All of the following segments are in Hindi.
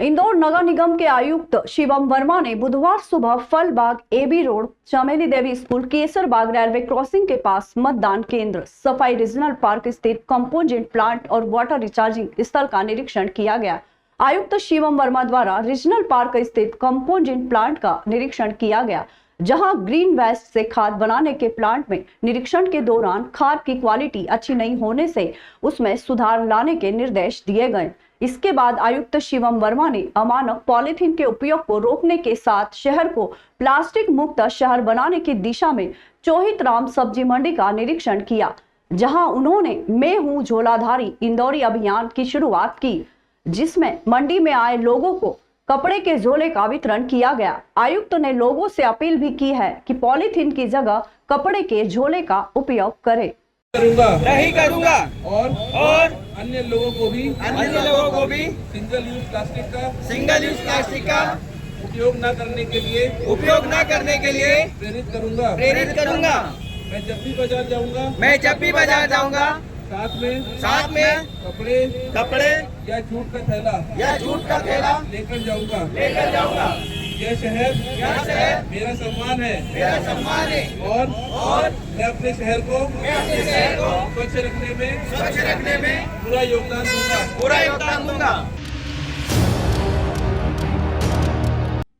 इंदौर नगर निगम के आयुक्त शिवम वर्मा ने बुधवार सुबह फलबाग, एबी रोड, चमेली देवी स्कूल, केसर बाग, रेलवे क्रॉसिंग के पास मतदान केंद्र, सफाई रीजनल पार्क स्थित कंपोजिट प्लांट और वाटर रिचार्जिंग स्थल का निरीक्षण किया गया। आयुक्त शिवम वर्मा द्वारा रीजनल पार्क स्थित कंपोजिट प्लांट का निरीक्षण किया गया, जहां ग्रीन वेस्ट से खाद बनाने के प्लांट में निरीक्षण के दौरान खाद की क्वालिटी अच्छी नहीं होने से उसमें सुधार लाने के निर्देश दिए गए। इसके बाद आयुक्त शिवम वर्मा ने अमानक पॉलीथीन के उपयोग को रोकने के साथ शहर को प्लास्टिक मुक्त शहर बनाने की दिशा में चोहित राम सब्जी मंडी का निरीक्षण किया, जहां उन्होंने मैं हूं झोलाधारी इंदौरी अभियान की शुरुआत की, जिसमें मंडी में आए लोगों को कपड़े के झोले का वितरण किया गया। आयुक्त ने लोगों से अपील भी की है कि पॉलीथीन की जगह कपड़े के झोले का उपयोग करें। नहीं करूंगा और अन्य लोगों को भी सिंगल यूज प्लास्टिक का उपयोग न करने के लिए प्रेरित करूंगा। मैं जब भी बाजार जाऊंगा साथ में कपड़े या जूट का थैला लेकर जाऊंगा। यह शहर मेरा सम्मान है और मैं अपने शहर को स्वच्छ रखने में पूरा योगदान दूंगा।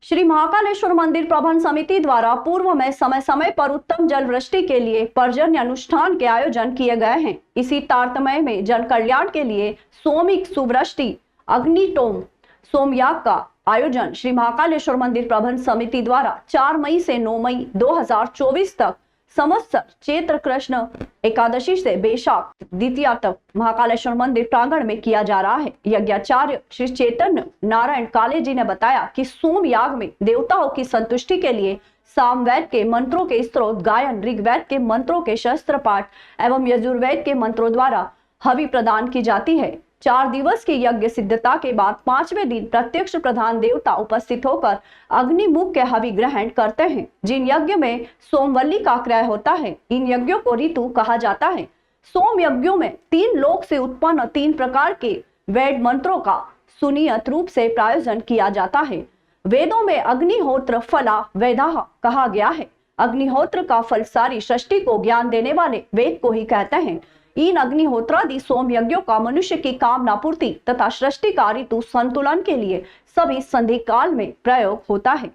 श्री महाकालेश्वर मंदिर प्रबंध समिति द्वारा पूर्व में समय समय पर उत्तम जल वृष्टि के लिए पर्जन्य अनुष्ठान के आयोजन किए गए हैं। इसी तारतम्य में जन कल्याण के लिए सोमिक सुवृष्टि अग्निटोम सोमयाग का आयोजन श्री महाकालेश्वर मंदिर प्रबंध समिति द्वारा 4 मई से 9 मई 2024 तक संवत्सर चैत्र कृष्ण एकादशी से बैशाख द्वितीया तक महाकालेश्वर मंदिर प्रांगण में किया जा रहा है। यज्ञाचार्य श्री चैतन्य नारायण काले जी ने बताया कि सोम याग में देवताओं की संतुष्टि के लिए सामवेद के मंत्रों के स्त्रोत गायन, ऋग्वेद के मंत्रों के शस्त्र पाठ एवं यजुर्वेद के मंत्रों द्वारा हवि प्रदान की जाती है। 4 दिवस की यज्ञ सिद्धता के बाद 5वें दिन प्रत्यक्ष प्रधान देवता उपस्थित होकर अग्निमुख के हवि ग्रहण करते हैं, जिन यज्ञ में सोमवल्ली का क्रय होता है। इन यज्ञों को ऋतु कहा जाता है। सोम यज्ञों में 3 लोक से उत्पन्न 3 प्रकार के वेद मंत्रों का सुनियत रूप से प्रायोजन किया जाता है। वेदों में अग्निहोत्र फला वेदाह कहा गया है। अग्निहोत्र का फल सारी सृष्टि को ज्ञान देने वाले वेद को ही कहते हैं। इन अग्निहोत्रादि सोम यज्ञों का मनुष्य की कामना पूर्ति तथा सृष्टि का ऋतु संतुलन के लिए सभी संधि काल में प्रयोग होता है।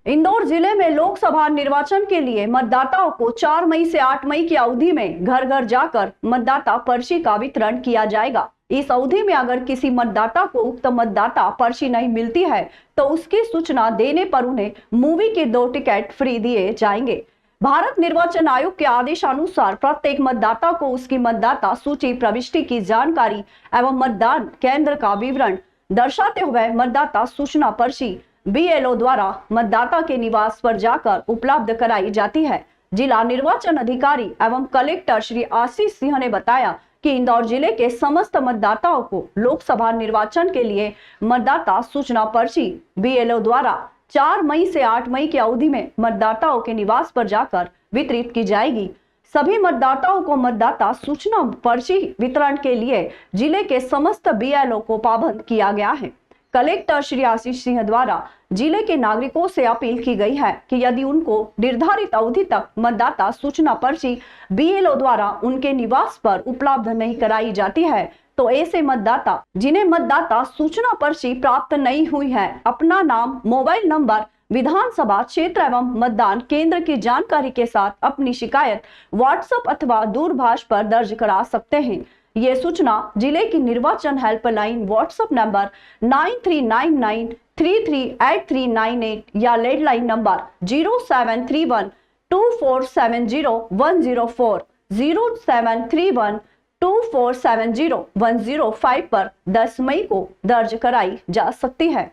इंदौर जिले में लोकसभा निर्वाचन के लिए मतदाताओं को 4 मई से 8 मई की अवधि में घर घर जाकर मतदाता पर्ची का वितरण किया जाएगा। इस अवधि में अगर किसी मतदाता को उक्त मतदाता पर्ची नहीं मिलती है तो उसकी सूचना देने पर उन्हें मूवी के 2 टिकट फ्री दिए जाएंगे। भारत निर्वाचन आयोग के आदेशानुसार प्रत्येक मतदाता को उसकी मतदाता सूची प्रविष्टि की जानकारी एवं मतदान केंद्र का विवरण दर्शाते हुए मतदाता सूचना पर्ची BLO द्वारा मतदाता के निवास पर जाकर उपलब्ध कराई जाती है। जिला निर्वाचन अधिकारी एवं कलेक्टर श्री आशीष सिंह ने बताया कि इंदौर जिले के समस्त मतदाताओं को लोकसभा निर्वाचन के लिए मतदाता सूचना पर्ची BLO द्वारा 4 मई से 8 मई की अवधि में मतदाताओं के निवास पर जाकर वितरित की जाएगी। सभी मतदाताओं को मतदाता सूचना पर्ची वितरण के लिए जिले के समस्त BLO को पाबंद किया गया है। कलेक्टर श्री आशीष सिंह द्वारा जिले के नागरिकों से अपील की गई है कि यदि उनको निर्धारित अवधि तक मतदाता सूचना पर्ची BLO द्वारा उनके निवास पर उपलब्ध नहीं कराई जाती है तो ऐसे मतदाता जिन्हें मतदाता सूचना पर्ची प्राप्त नहीं हुई है अपना नाम, मोबाइल नंबर, विधानसभा क्षेत्र एवं मतदान केंद्र की जानकारी के साथ अपनी शिकायत व्हाट्सएप अथवा दूरभाष पर दर्ज करा सकते हैं। ये सूचना जिले की निर्वाचन हेल्पलाइन व्हाट्सएप नंबर 9399338398 या लैंडलाइन नंबर 073124701040 073124701005 पर 10 मई को दर्ज कराई जा सकती है।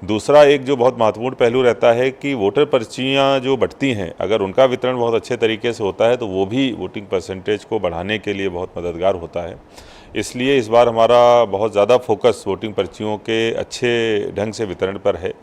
दूसरा एक जो बहुत महत्वपूर्ण पहलू रहता है कि वोटर पर्चियां जो बंटती हैं, अगर उनका वितरण बहुत अच्छे तरीके से होता है तो वो भी वोटिंग परसेंटेज को बढ़ाने के लिए बहुत मददगार होता है। इसलिए इस बार हमारा बहुत ज़्यादा फोकस वोटिंग पर्चियों के अच्छे ढंग से वितरण पर है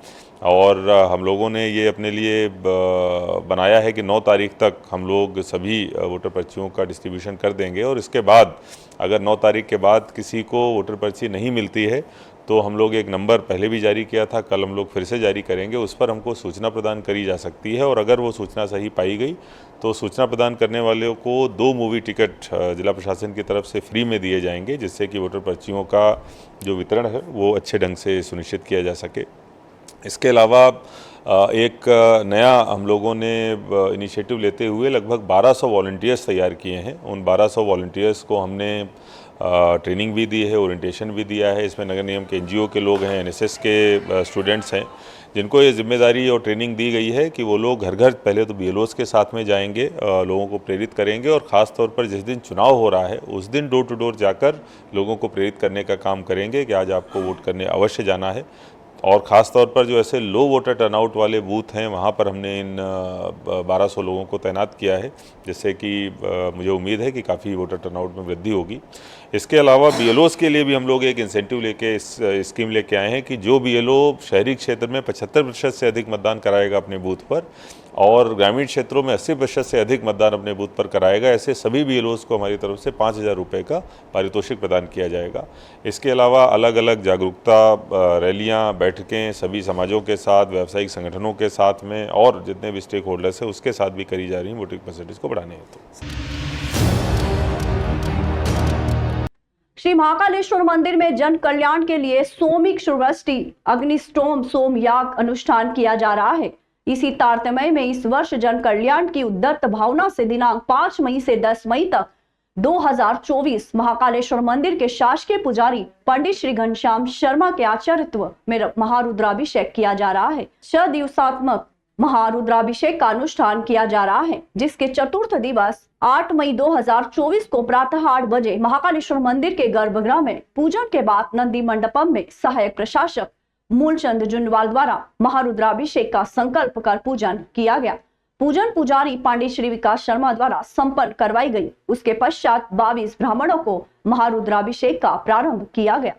और हम लोगों ने ये अपने लिए बनाया है कि 9 तारीख तक हम लोग सभी वोटर पर्चियों का डिस्ट्रीब्यूशन कर देंगे और इसके बाद अगर 9 तारीख के बाद किसी को वोटर पर्ची नहीं मिलती है तो हम लोग एक नंबर पहले भी जारी किया था, कल हम लोग फिर से जारी करेंगे, उस पर हमको सूचना प्रदान करी जा सकती है और अगर वो सूचना सही पाई गई तो सूचना प्रदान करने वालों को 2 मूवी टिकट जिला प्रशासन की तरफ से फ्री में दिए जाएंगे, जिससे कि वोटर पर्चियों का जो वितरण है वो अच्छे ढंग से सुनिश्चित किया जा सके। इसके अलावा एक नया हम लोगों ने इनिशिएटिव लेते हुए लगभग 1200 वॉलंटियर्स तैयार किए हैं। उन 1200 वॉलंटियर्स को हमने ट्रेनिंग भी दी है, ओरिएंटेशन भी दिया है। इसमें नगर निगम के एनजीओ के लोग हैं, एनएसएस के स्टूडेंट्स हैं, जिनको ये जिम्मेदारी और ट्रेनिंग दी गई है कि वो लोग घर घर पहले तो बीएलओस के साथ में जाएंगे, लोगों को प्रेरित करेंगे और ख़ास तौर पर जिस दिन चुनाव हो रहा है उस दिन डोर टू डोर जाकर लोगों को प्रेरित करने का काम करेंगे कि आज आपको वोट करने अवश्य जाना है। और ख़ास तौर पर जो ऐसे लो वोटर टर्नआउट वाले बूथ हैं वहाँ पर हमने इन 1200 लोगों को तैनात किया है, जिससे कि मुझे उम्मीद है कि काफ़ी वोटर टर्नआउट में वृद्धि होगी। इसके अलावा बीएलओस के लिए भी हम लोग एक इंसेंटिव लेके स्कीम लेके आए हैं कि जो बीएलओ शहरी क्षेत्र में 75% से अधिक मतदान कराएगा अपने बूथ पर और ग्रामीण क्षेत्रों में 80% से अधिक मतदान अपने बूथ पर कराएगा, ऐसे सभी बीएलओस को हमारी तरफ से 5000 रुपये का पारितोषिक प्रदान किया जाएगा। इसके अलावा अलग अलग जागरूकता रैलियां, बैठकें सभी समाजों के साथ, व्यावसायिक संगठनों के साथ में और जितने भी स्टेक होल्डर्स हैं उसके साथ भी करी जा रही वोटिंग परसेंटेज को बढ़ाने हेतु। श्री महाकालेश्वर मंदिर में जन कल्याण के लिए सोमिक श्रुवष्टि अग्निस्टोम सोमयाग अनुष्ठान किया जा रहा है। इसी तारतम्य में इस वर्ष जन कल्याण की उद्दत भावना से दिनांक 5 मई से 10 मई तक 2024 महाकालेश्वर मंदिर के शासकीय पुजारी पंडित श्री घनश्याम शर्मा के आचार्यत्व में महारुद्राभिषेक किया जा रहा है। 6 दिवसात्मक महारुद्राभिषेक का अनुष्ठान किया जा रहा है, जिसके चतुर्थ दिवस 8 मई 2024 को प्रातः 8 बजे महाकालेश्वर मंदिर के गर्भगृह में पूजन के बाद नंदी मंडपम में सहायक प्रशासक मूलचंद जुनवाल द्वारा महारुद्राभिषेक का संकल्प कर पूजन किया गया। पूजन पुजारी पंडित श्री विकास शर्मा द्वारा संपन्न करवाई गई। उसके पश्चात 22 ब्राह्मणों को महारुद्राभिषेक का प्रारंभ किया गया।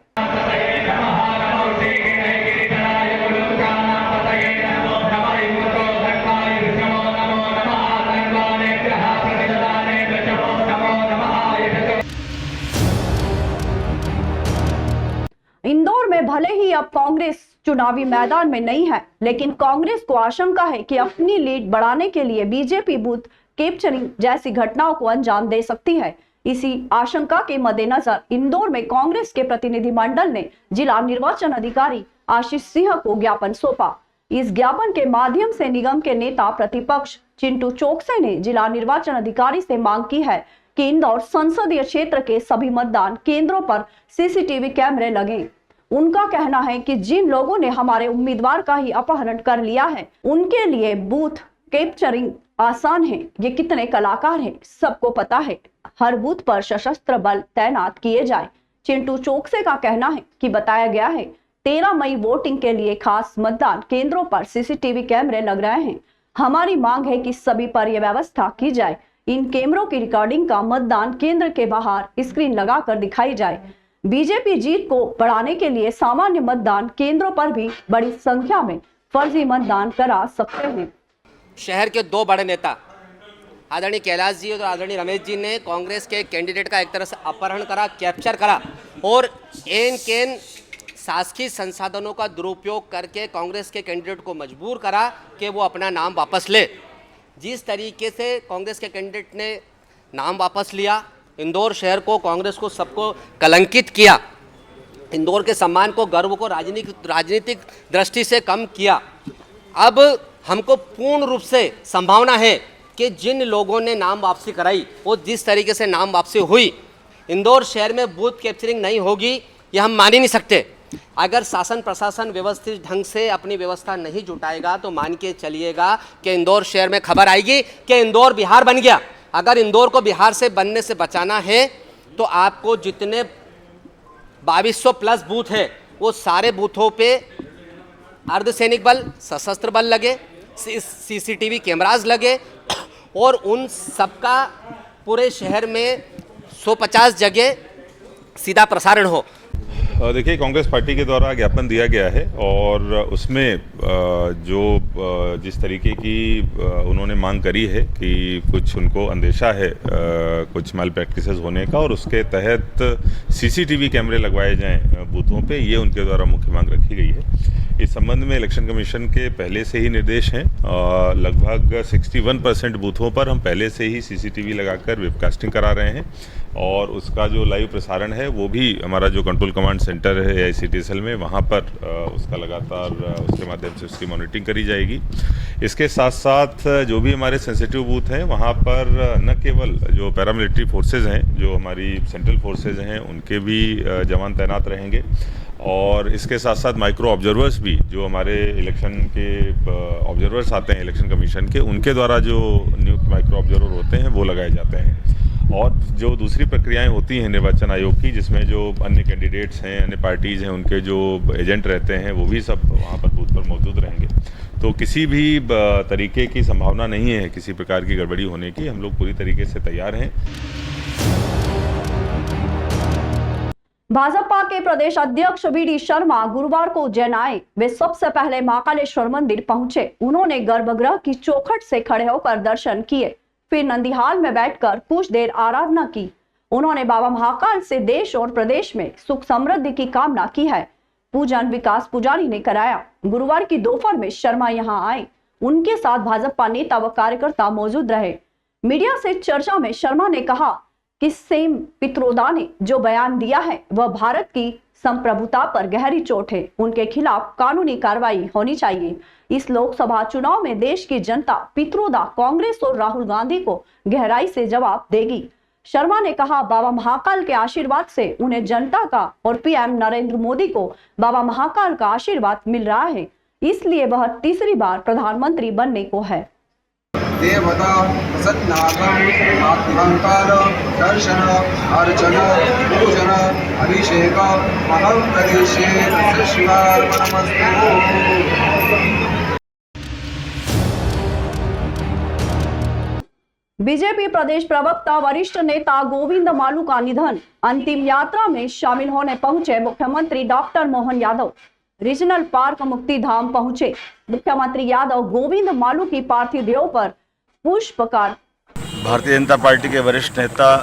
इंदौर में भले ही अब कांग्रेस चुनावी मैदान में नहीं है, लेकिन कांग्रेस को आशंका है कि अपनी लीड बढ़ाने के लिए बीजेपी बूथ कैप्चरिंग जैसी घटनाओं को अंजाम दे सकती है। इसी आशंका के मद्देनजर इंदौर में कांग्रेस के प्रतिनिधिमंडल ने जिला निर्वाचन अधिकारी आशीष सिंह को ज्ञापन सौंपा। इस ज्ञापन के माध्यम से निगम के नेता प्रतिपक्ष चिंटू चोकसे ने जिला निर्वाचन अधिकारी से मांग की है कि इंदौर संसदीय क्षेत्र के सभी मतदान केंद्रों पर सीसीटीवी कैमरे लगे। उनका कहना है कि जिन लोगों ने हमारे उम्मीदवार का ही अपहरण कर लिया है, उनके लिए बूथ कैप्चरिंग आसान है। ये कितने कलाकार हैं, सबको पता है। हर बूथ पर सशस्त्र बल तैनात किए जाए। चिंटू चोकसे का कहना है कि बताया गया है 13 मई वोटिंग के लिए खास मतदान केंद्रों पर सीसीटीवी कैमरे लग रहे हैं। हमारी मांग है कि सभी पर यह व्यवस्था की जाए। इन कैमरों की रिकॉर्डिंग का मतदान केंद्र के बाहर स्क्रीन लगाकर दिखाई जाए। बीजेपी जीत को बढ़ाने के लिए सामान्य मतदान केंद्रों पर भी बड़ी संख्या में फर्जी मतदान करा सकते हैं। शहर के 2 बड़े नेता आदरणीय कैलाश जी और आदरणीय रमेश जी ने कांग्रेस के कैंडिडेट का एक तरह से अपहरण करा, कैप्चर करा और एन शासकीय संसाधनों का दुरुपयोग करके कांग्रेस के कैंडिडेट को मजबूर करा कि वो अपना नाम वापस ले। जिस तरीके से कांग्रेस के कैंडिडेट ने नाम वापस लिया, इंदौर शहर को, कांग्रेस को, सबको कलंकित किया, इंदौर के सम्मान को, गर्व को राजनीतिक दृष्टि से कम किया। अब हमको पूर्ण रूप से संभावना है कि जिन लोगों ने नाम वापसी कराई, वो जिस तरीके से नाम वापसी हुई, इंदौर शहर में बूथ कैप्चरिंग नहीं होगी, यह हम मान ही नहीं सकते। अगर शासन प्रशासन व्यवस्थित ढंग से अपनी व्यवस्था नहीं जुटाएगा तो मान के चलिएगा कि इंदौर शहर में खबर आएगी कि इंदौर बिहार बन गया। अगर इंदौर को बिहार से बनने से बचाना है तो आपको जितने 2200 प्लस बूथ है वो सारे बूथों पे अर्धसैनिक बल, सशस्त्र बल लगे, सीसीटीवी कैमराज लगे और उन सबका पूरे शहर में 150 जगह सीधा प्रसारण हो। देखिए, कांग्रेस पार्टी के द्वारा ज्ञापन दिया गया है और उसमें जो जिस तरीके की उन्होंने मांग करी है कि कुछ उनको अंदेशा है कुछ माल प्रैक्टिसेस होने का और उसके तहत सीसीटीवी कैमरे लगवाए जाएं बूथों पे, ये उनके द्वारा मुख्य मांग रखी गई है। इस संबंध में इलेक्शन कमीशन के पहले से ही निर्देश हैं। लगभग 61% बूथों पर हम पहले से ही सीसीटीवी लगाकर वेबकास्टिंग करा रहे हैं और उसका जो लाइव प्रसारण है वो भी हमारा जो कंट्रोल कमांड सेंटर है AICTSL में, वहाँ पर उसका लगातार उसके माध्यम से उसकी मॉनिटरिंग करी जाएगी। इसके साथ साथ जो भी हमारे सेंसिटिव बूथ हैं वहाँ पर न केवल जो पैरामिलिट्री फोर्सेज हैं, जो हमारी सेंट्रल फोर्सेज हैं, उनके भी जवान तैनात रहेंगे और इसके साथ साथ माइक्रो ऑब्जर्वर्स भी, जो हमारे इलेक्शन के ऑब्जर्वर्स आते हैं इलेक्शन कमीशन के, उनके द्वारा जो नियुक्त माइक्रो ऑब्जर्वर होते हैं वो लगाए जाते हैं। और जो दूसरी प्रक्रियाएं होती हैं निर्वाचन आयोग की, जिसमें जो अन्य कैंडिडेट्स हैं, अन्य पार्टीज़ हैं, उनके जो एजेंट रहते हैं वो भी सब वहाँ पर बूथ पर मौजूद रहेंगे। तो किसी भी तरीके की संभावना नहीं है किसी प्रकार की गड़बड़ी होने की। हम लोग पूरी तरीके से तैयार हैं। भाजपा के प्रदेश अध्यक्ष VD शर्मा गुरुवार को उज्जैन आए। वे सबसे पहले महाकालेश्वर मंदिर पहुंचे। उन्होंने गर्भगृह की चौखट से खड़े होकर दर्शन किए, फिर नंदीहाल में बैठकर कुछ देर आराधना की। उन्होंने बाबा महाकाल से देश और प्रदेश में सुख समृद्धि की कामना की है। पूजन विकास पुजारी ने कराया। गुरुवार की दोपहर में शर्मा यहां आए। उनके साथ भाजपा नेता व कार्यकर्ता मौजूद रहे। मीडिया से चर्चा में शर्मा ने कहा कि सेम पित्रोदा ने जो बयान दिया है वह भारत की संप्रभुता पर गहरी चोट है। उनके खिलाफ कानूनी कार्रवाई होनी चाहिए। इस लोकसभा चुनाव में देश की जनता पित्रोदा, कांग्रेस और राहुल गांधी को गहराई से जवाब देगी। शर्मा ने कहा, बाबा महाकाल के आशीर्वाद से उन्हें जनता का और PM नरेंद्र मोदी को बाबा महाकाल का आशीर्वाद मिल रहा है, इसलिए वह तीसरी बार प्रधानमंत्री बनने को है। देवता सत्नागम आत्महंकार दर्शन अर्चन पूजन अभिषेक महं करिष्ये शिवार्पणमस्तु। बीजेपी प्रदेश प्रवक्ता वरिष्ठ नेता गोविंद मालू का निधन। अंतिम यात्रा में शामिल होने पहुंचे मुख्यमंत्री doctor Mohan Yadav. Regional park Muktidham पहुंचे। मुख्यमंत्री यादव गोविंद मालू की पार्थिव देह पर पुष्पकार। भारतीय जनता पार्टी के वरिष्ठ नेता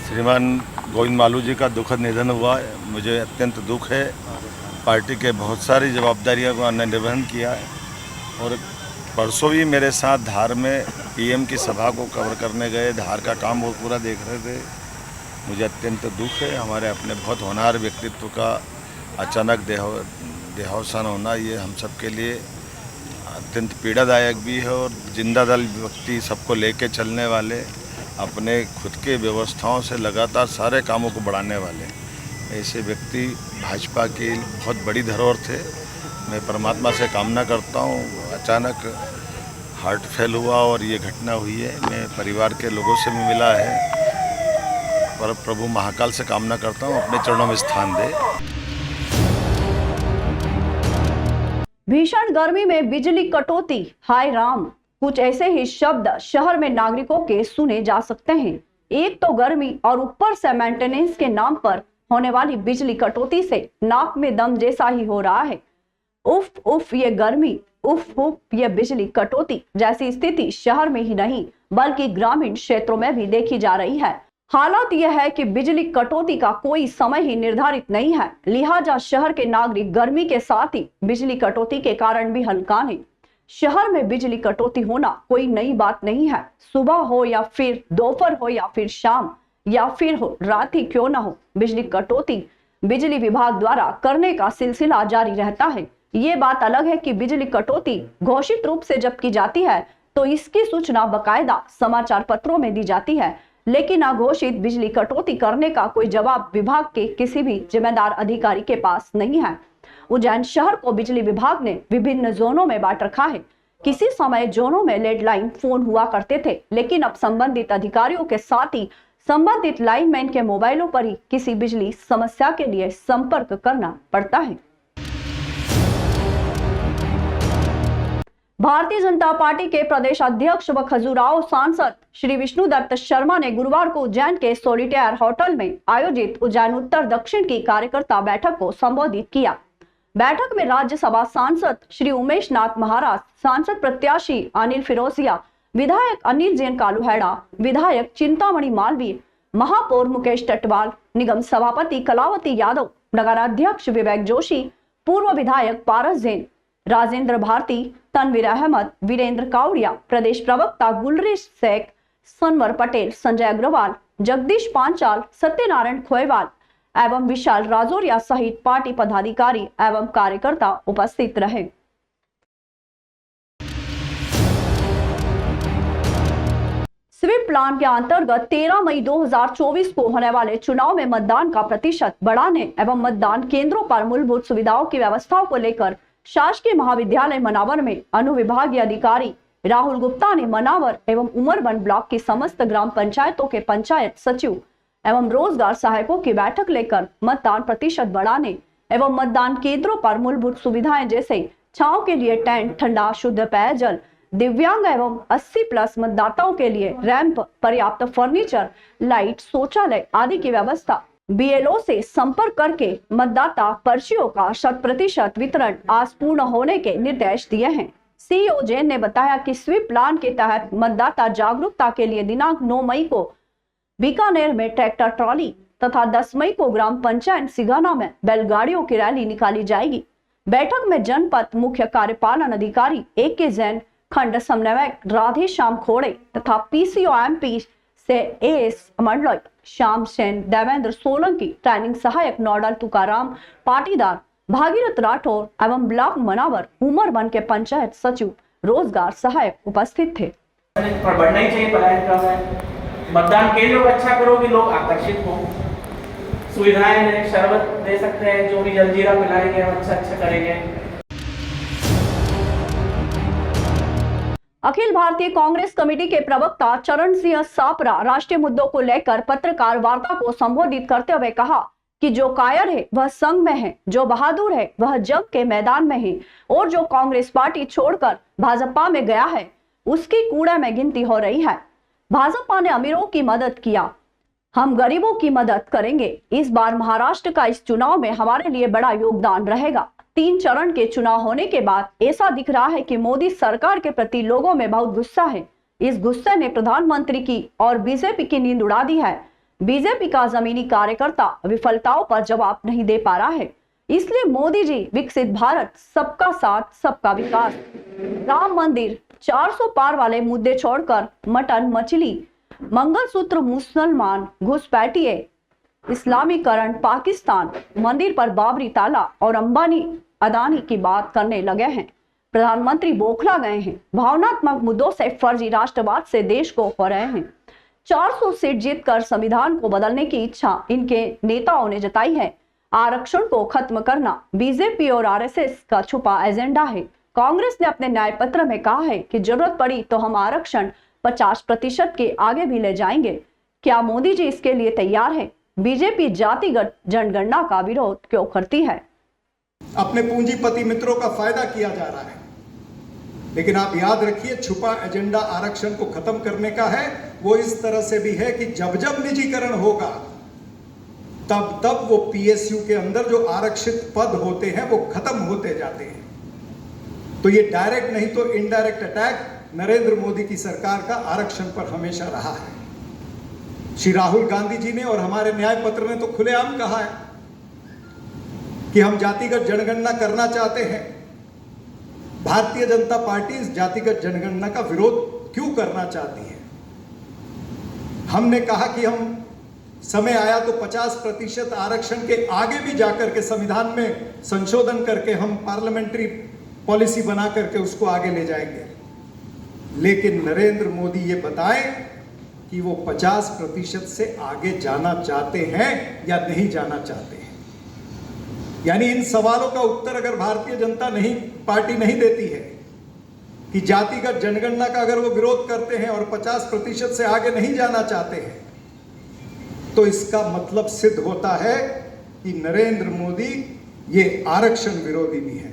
श्रीमान गोविंद मालू जी का दुखद निधन हुआ है। मुझे अत्यंत दुख है। पार्टी के बहुत सारी जिम्मेदारियों को निर्वहन किया है और परसों भी मेरे साथ धार में PM की सभा को कवर करने गए। धार का काम वो पूरा देख रहे थे। मुझे अत्यंत दुख है। हमारे अपने बहुत होनहार व्यक्तित्व का अचानक देहावसान होना, ये हम सब के लिए अत्यंत पीड़ादायक भी है। और जिंदा दल व्यक्ति, सबको लेके चलने वाले, अपने खुद के व्यवस्थाओं से लगातार सारे कामों को बढ़ाने वाले ऐसे व्यक्ति भाजपा की बहुत बड़ी धरोहर थे। मैं परमात्मा से कामना करता हूँ, अचानक हार्ट फेल हुआ और ये घटना हुई है। मैं परिवार के लोगों से भी मिला है, पर प्रभु महाकाल से कामना करता हूँ अपने चरणों में स्थान दे। भीषण गर्मी में बिजली कटौती, हाय राम, कुछ ऐसे ही शब्द शहर में नागरिकों के सुने जा सकते हैं। एक तो गर्मी और ऊपर से मेंटेनेंस के नाम पर होने वाली बिजली कटौती से नाक में दम जैसा ही हो रहा है। उफ उफ ये गर्मी, उफ उफ ये बिजली कटौती जैसी स्थिति शहर में ही नहीं बल्कि ग्रामीण क्षेत्रों में भी देखी जा रही है। हालात यह है कि बिजली कटौती का कोई समय ही निर्धारित नहीं है, लिहाजा शहर के नागरिक गर्मी के साथ ही बिजली कटौती के कारण भी हलकान है। शहर में बिजली कटौती होना कोई नई बात नहीं है। सुबह हो या फिर दोपहर हो या फिर शाम या फिर हो रात ही क्यों ना हो, बिजली कटौती बिजली विभाग द्वारा करने का सिलसिला जारी रहता है। ये बात अलग है कि बिजली कटौती घोषित रूप से जब की जाती है तो इसकी सूचना बकायदा समाचार पत्रों में दी जाती है, लेकिन अघोषित बिजली कटौती करने का कोई जवाब विभाग के किसी भी जिम्मेदार अधिकारी के पास नहीं है। उज्जैन शहर को बिजली विभाग ने विभिन्न जोनों में बांट रखा है। किसी समय जोनों में लैंडलाइन फोन हुआ करते थे, लेकिन अब संबंधित अधिकारियों के साथ ही संबंधित लाइनमैन के मोबाइलों पर ही किसी बिजली समस्या के लिए संपर्क करना पड़ता है। भारतीय जनता पार्टी के प्रदेश अध्यक्ष व खजुराहो सांसद श्री विष्णुदत्त शर्मा ने गुरुवार को उज्जैन के सोलिटेयर होटल में आयोजित उज्जैन उत्तर दक्षिण की कार्यकर्ता बैठक को संबोधित किया। बैठक में राज्यसभा सांसद श्री उमेश नाथ महाराज, सांसद प्रत्याशी अनिल फिरोजिया, विधायक अनिल जैन कालूहेड़ा, विधायक चिंतामणि मालवीय, महापौर मुकेश टटवाल, निगम सभापति कलावती यादव, नगराध्यक्ष विवेक जोशी, पूर्व विधायक पारस जैन, राजेंद्र भारती, तनवीर अहमद, वीरेंद्र कावड़िया, प्रदेश प्रवक्ता गुलरेश शेख, सनवर पटेल, संजय अग्रवाल, जगदीश पांचाल, सत्यनारायण खोएवाल एवं विशाल राजौरिया सहित पार्टी पदाधिकारी एवं कार्यकर्ता उपस्थित रहे। स्वीप प्लान के अंतर्गत 13 मई 2024 को होने वाले चुनाव में मतदान का प्रतिशत बढ़ाने एवं मतदान केंद्रों पर मूलभूत सुविधाओं की व्यवस्थाओं को लेकर शासकीय महाविद्यालय मनावर में अनुविभागीय अधिकारी राहुल गुप्ता ने मनावर एवं उमरबन ब्लॉक की समस्त ग्राम पंचायतों के पंचायत सचिव एवं रोजगार सहायकों की बैठक लेकर मतदान प्रतिशत बढ़ाने एवं मतदान केंद्रों पर मूलभूत सुविधाएं जैसे छांव के लिए टेंट, ठंडा शुद्ध पेयजल, दिव्यांग एवं 80+ मतदाताओं के लिए रैंप, पर्याप्त फर्नीचर, लाइट, शौचालय आदि की व्यवस्था BLO से संपर्क करके मतदाता पर्चियों का 100% वितरण आज पूर्ण होने के निर्देश दिए हैं। CEO जैन ने बताया कि स्वीप प्लान के तहत मतदाता जागरूकता के लिए दिनांक 9 मई को बीकानेर में ट्रैक्टर ट्रॉली तथा 10 मई को ग्राम पंचायत सिगाना में बैलगाड़ियों की रैली निकाली जाएगी। बैठक में जनपद मुख्य कार्यपालन अधिकारी AK जैन, खंड समन्वयक राधे श्याम खोड़े तथा PCO MP से AS मंडल श्याम सेन, देवेंद्र सोलंकी, ट्रेनिंग सहायक नोडल तुकाराम पाटीदार, भागीरथ राठौर एवं ब्लॉक मनावर उमरबन के पंचायत सचिव, रोजगार सहायक उपस्थित थे। पर बढ़ना ही चाहिए पलायन क्रम है। मतदान केंद्र को अच्छा करो कि लोग आकर्षित हो। सुविधाएं दें, शरबत दे सकते हैं, जो भी जलजीरा पिलाएंगे हम अच्छा करेंगे। अखिल भारतीय कांग्रेस कमेटी के प्रवक्ता चरण सिंह सापरा राष्ट्रीय मुद्दों को लेकर पत्रकार वार्ता को संबोधित करते हुए कहा कि जो कायर है वह संघ में है, जो बहादुर है वह जंग के मैदान में है और जो कांग्रेस पार्टी छोड़कर भाजपा में गया है उसकी कूड़े में गिनती हो रही है। भाजपा ने अमीरों की मदद किया, हम गरीबों की मदद करेंगे। इस बार महाराष्ट्र का इस चुनाव में हमारे लिए बड़ा योगदान रहेगा। 3 चरण के चुनाव होने के बाद ऐसा दिख रहा है कि मोदी सरकार के प्रति लोगों में बहुत गुस्सा है। इस गुस्से ने प्रधानमंत्री की और बीजेपी की नींद उड़ा दी है। बीजेपी का जमीनी कार्यकर्ता विफलताओं पर जवाब नहीं दे पा रहा है। इसलिए मोदी जी विकसित भारत, सबका साथ सबका विकास, राम मंदिर, 400 पार वाले मुद्दे छोड़कर मटन, मछली, मंगलसूत्र, मुसलमान घुसपैठिए, इस्लामीकरण, पाकिस्तान, मंदिर पर बाबरी ताला और अंबानी अदानी की बात करने लगे हैं। प्रधानमंत्री बौखला गए हैं। भावनात्मक मुद्दों से, फर्जी राष्ट्रवाद से देश को हो रहे हैं। 400 सीट जीतकर संविधान को बदलने की इच्छा इनके नेताओं ने जताई है। आरक्षण को खत्म करना बीजेपी और RSS का छुपा एजेंडा है। कांग्रेस ने अपने न्याय पत्र में कहा है कि जरूरत पड़ी तो हम आरक्षण 50% के आगे भी ले जाएंगे। क्या मोदी जी इसके लिए तैयार है? बीजेपी जातिगत जनगणना का विरोध क्यों करती है? अपने पूंजीपति मित्रों का फायदा किया जा रहा है, लेकिन आप याद रखिए छुपा एजेंडा आरक्षण को खत्म करने का है। वो इस तरह से भी है कि जब जब निजीकरण होगा तब तब वो PSU के अंदर जो आरक्षित पद होते हैं वो खत्म होते जाते हैं। तो ये डायरेक्ट नहीं तो इनडायरेक्ट अटैक नरेंद्र मोदी की सरकार का आरक्षण पर हमेशा रहा है। श्री राहुल गांधी जी ने और हमारे न्याय पत्र ने तो खुलेआम कहा है कि हम जातिगत जनगणना करना चाहते हैं। भारतीय जनता पार्टी इस जातिगत जनगणना का विरोध क्यों करना चाहती है? हमने कहा कि हम समय आया तो 50% आरक्षण के आगे भी जाकर के संविधान में संशोधन करके हम पार्लियामेंट्री पॉलिसी बना करके उसको आगे ले जाएंगे। लेकिन नरेंद्र मोदी ये बताएं कि वो 50% से आगे जाना चाहते हैं या नहीं जाना चाहते हैं। यानी इन सवालों का उत्तर अगर भारतीय जनता पार्टी नहीं देती है कि जातिगत जनगणना का अगर वो विरोध करते हैं और 50% से आगे नहीं जाना चाहते हैं, तो इसका मतलब सिद्ध होता है कि नरेंद्र मोदी ये आरक्षण विरोधी भी है।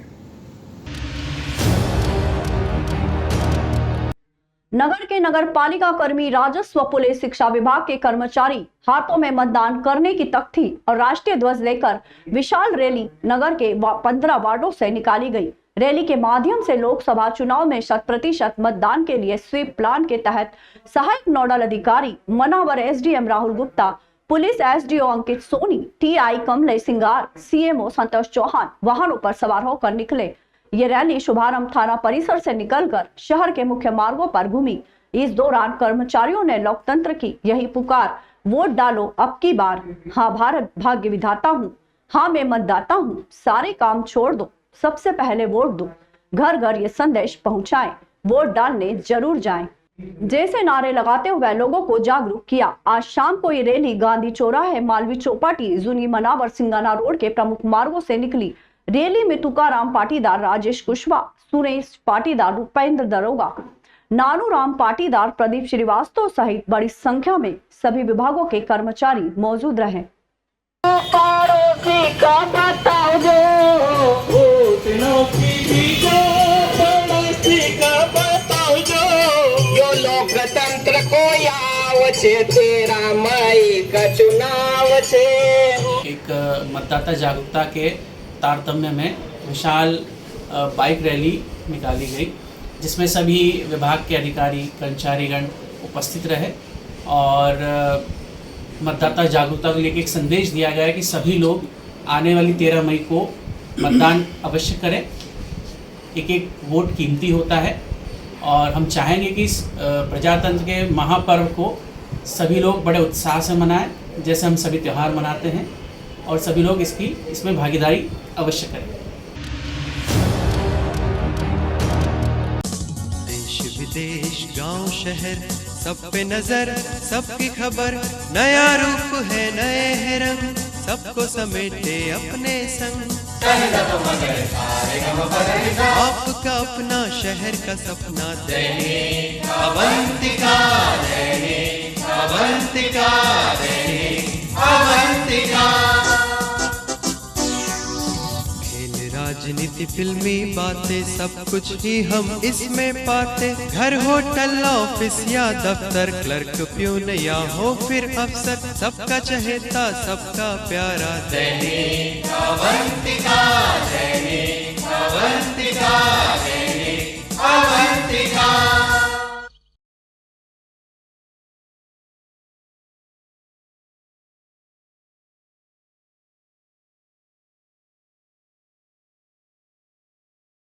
नगर के नगर पालिका कर्मी, राजस्व, पुलिस, शिक्षा विभाग के कर्मचारी हाथों में मतदान करने की तख्ती और राष्ट्रीय ध्वज लेकर विशाल रैली नगर के 15 वार्डों से निकाली गई। रैली के माध्यम से लोकसभा चुनाव में 100% मतदान के लिए स्वीप प्लान के तहत सहायक नोडल अधिकारी Manawar, SDM Rahul Gupta, police SDO Ankit Soni, TI Kamlesh Singar, CMO Santosh Chauhan वाहनों पर सवार होकर निकले। ये रैली शुभारंभ थाना परिसर से निकलकर शहर के मुख्य मार्गों पर घूमी। इस दौरान कर्मचारियों ने लोकतंत्र की यही पुकार, वोट डालो अब की बार, हाँ भारत भाग्य विधाता हूँ, हाँ मैं मतदाता हूँ, सारे काम छोड़ दो, सबसे पहले वोट दो, घर घर ये संदेश पहुंचाएं, वोट डालने जरूर जाएं जैसे नारे लगाते हुए लोगों को जागरूक किया। आज शाम को ये रैली गांधी चौराहे, मालवी चौपाटी, जूनी मनावर, सिंगाना रोड के प्रमुख मार्गों से निकली। रैली में तुकाराम पाटीदार, राजेश कुशवाहा, सुरेश पाटीदार, रूपेंद्र दरोगा, नानूराम पाटीदार, प्रदीप श्रीवास्तव सहित बड़ी संख्या में सभी विभागों के कर्मचारी मौजूद रहे। लोकतंत्र को याव छे, तेरा मई का चुनाव छे। एक मतदाता जागरूकता के तारतम्य में विशाल बाइक रैली निकाली गई, जिसमें सभी विभाग के अधिकारी, कर्मचारीगण उपस्थित रहे और मतदाता जागरूकता को लेकर एक संदेश दिया गया है कि सभी लोग आने वाली 13 मई को मतदान अवश्य करें। एक वोट कीमती होता है और हम चाहेंगे कि इस प्रजातंत्र के महापर्व को सभी लोग बड़े उत्साह से मनाएं, जैसे हम सभी त्यौहार मनाते हैं, और सभी लोग इसमें भागीदारी अवश्य करें। देश विदेश, गांव शहर, सब पे नजर, सबकी खबर, नया रूप है, नए है रंग, सबको समेटे अपने संग। आपका अपना शहर का सपना, दैनिक अवंतिका, दैनिक अवंतिका, दैनिक अवंतिका। खेल, राजनीति, फिल्मी बातें, सब कुछ ही हम इसमें पाते। घर, होटल, ऑफिस या दफ्तर, क्लर्क, प्यून या हो फिर अफसर, सबका चहेता, सबका प्यारा, दैनिक अवंतिका, दैनिक अवंतिका, दैनिक अवंतिका।